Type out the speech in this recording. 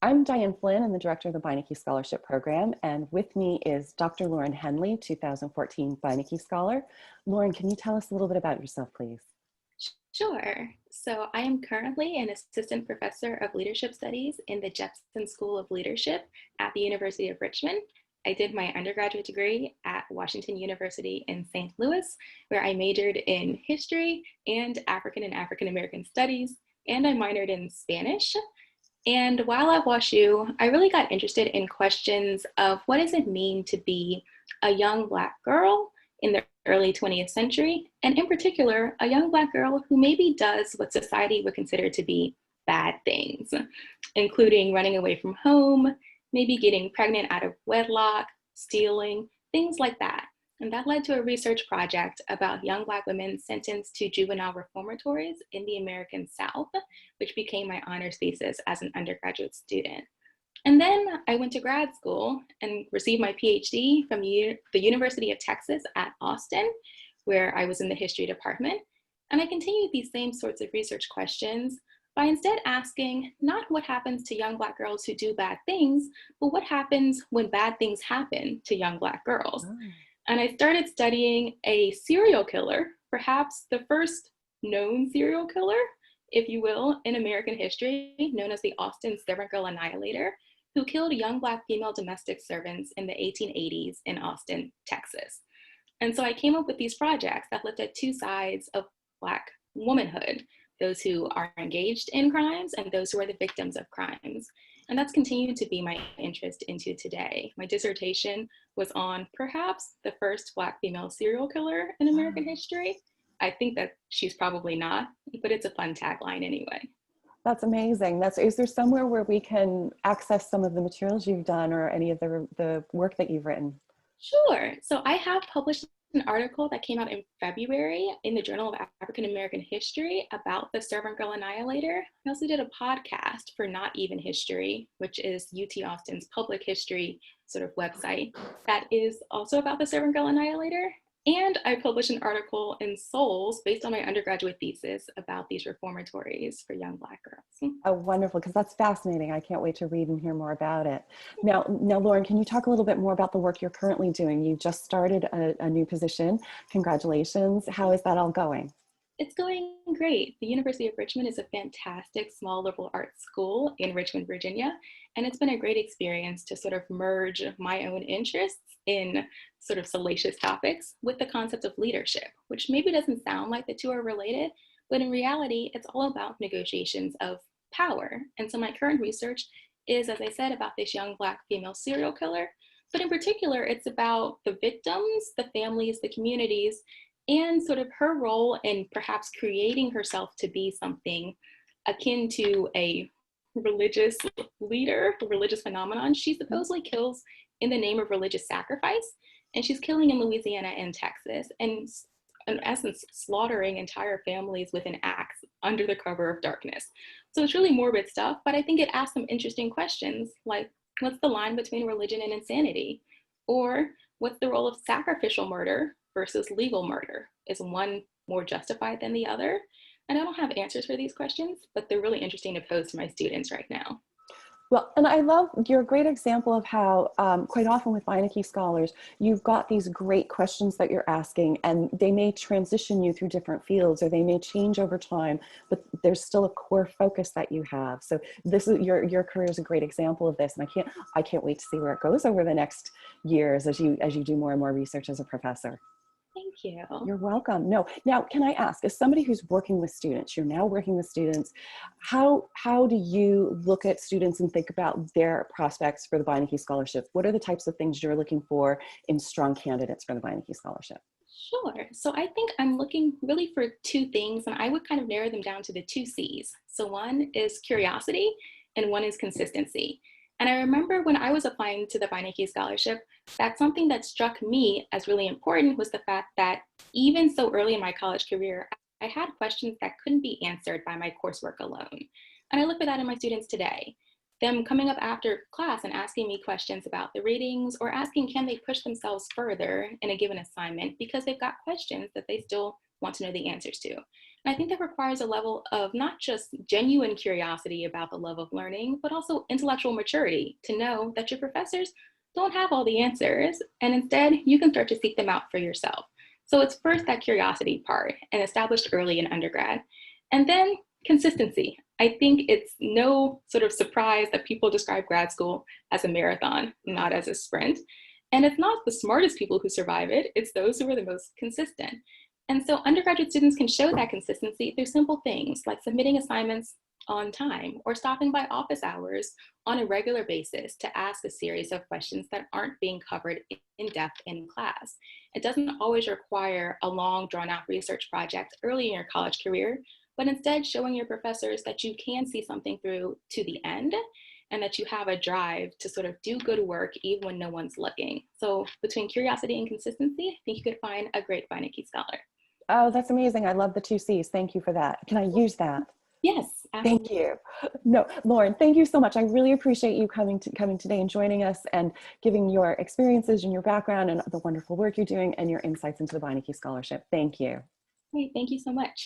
I'm Diane Flynn. I'm the director of the Beinecke Scholarship Program, and with me is Dr. Lauren Henley, 2014 Beinecke Scholar. Lauren, can you tell us a little bit about yourself, please? Sure. So I am currently an assistant professor of leadership studies in the Jepson School of Leadership at the University of Richmond. I did my undergraduate degree at Washington University in St. Louis, where I majored in history and African American studies, and I minored in Spanish. And while at WashU, I really got interested in questions of what does it mean to be a young Black girl in the early 20th century, and in particular, a young Black girl who maybe does what society would consider to be bad things, including running away from home, maybe getting pregnant out of wedlock, stealing, things like that. And that led to a research project about young Black women sentenced to juvenile reformatories in the American South, which became my honors thesis as an undergraduate student. And then I went to grad school and received my PhD from the University of Texas at Austin, where I was in the history department. And I continued these same sorts of research questions by instead asking not what happens to young Black girls who do bad things, but what happens when bad things happen to young Black girls. Oh. And I started studying a serial killer, perhaps the first known serial killer, if you will, in American history, known as the Austin Servant Girl Annihilator, who killed young Black female domestic servants in the 1880s in Austin, Texas. And so I came up with these projects that looked at two sides of Black womanhood, those who are engaged in crimes and those who are the victims of crimes. And that's continued to be my interest into today. My dissertation was on perhaps the first Black female serial killer in American history. I think that she's probably not, but it's a fun tagline anyway. That's amazing. Is there somewhere where we can access some of the materials you've done or any of the work that you've written? Sure. So I have published an article that came out in February in the Journal of African American History about the Servant Girl Annihilator. I also did a podcast for Not Even History, which is UT Austin's public history sort of website that is also about the Servant Girl Annihilator. And I published an article in Souls based on my undergraduate thesis about these reformatories for young Black girls. Oh, wonderful, because that's fascinating. I can't wait to read and hear more about it. Now, Lauren, can you talk a little bit more about the work you're currently doing? You just started a new position. Congratulations. How is that all going? It's going great. The University of Richmond is a fantastic small liberal arts school in Richmond, Virginia, and it's been a great experience to sort of merge my own interests in sort of salacious topics with the concept of leadership, which maybe doesn't sound like the two are related, but in reality, it's all about negotiations of power. And so my current research is, as I said, about this young Black female serial killer, but in particular, it's about the victims, the families, the communities, and sort of her role in perhaps creating herself to be something akin to a religious leader, a religious phenomenon. She supposedly kills in the name of religious sacrifice, and she's killing in Louisiana and Texas, and in essence, slaughtering entire families with an axe under the cover of darkness. So it's really morbid stuff, but I think it asks some interesting questions, like what's the line between religion and insanity? Or what's the role of sacrificial murder versus legal murder? Is one more justified than the other? And I don't have answers for these questions, but they're really interesting to pose to my students right now. Well, and I love your great example of how quite often with Beinecke scholars, you've got these great questions that you're asking, and they may transition you through different fields, or they may change over time, but there's still a core focus that you have. So this is your career is a great example of this, and I can't wait to see where it goes over the next years as you do more and more research as a professor. Thank you. You're welcome. No, now can I ask, as somebody who's working with students, you're now working with students, how do you look at students and think about their prospects for the Beinecke Scholarship? What are the types of things you're looking for in strong candidates for the Beinecke Scholarship? Sure. So I think I'm looking really for two things, and I would kind of narrow them down to the two C's. So one is curiosity, and one is consistency. And I remember when I was applying to the Beinecke Scholarship, that something that struck me as really important was the fact that even so early in my college career, I had questions that couldn't be answered by my coursework alone. And I look for that in my students today. Them coming up after class and asking me questions about the readings, or asking can they push themselves further in a given assignment because they've got questions that they still want to know the answers to. And I think that requires a level of not just genuine curiosity about the love of learning, but also intellectual maturity to know that your professors don't have all the answers, and instead you can start to seek them out for yourself. So it's first that curiosity part and established early in undergrad. And then consistency. I think it's no sort of surprise that people describe grad school as a marathon, not as a sprint. And it's not the smartest people who survive it, it's those who are the most consistent. And so undergraduate students can show that consistency through simple things like submitting assignments on time or stopping by office hours on a regular basis to ask a series of questions that aren't being covered in depth in class. It doesn't always require a long drawn out research project early in your college career, but instead showing your professors that you can see something through to the end and that you have a drive to sort of do good work even when no one's looking. So between curiosity and consistency, I think you could find a great Beinecke scholar. Oh, that's amazing. I love the two C's. Thank you for that. Can I use that? Yes, Thank absolutely. you. No, Lauren, thank you so much. I really appreciate you coming today and joining us and giving your experiences and your background and the wonderful work you're doing and your insights into the Beinecke Scholarship. Thank you. Great, thank you so much.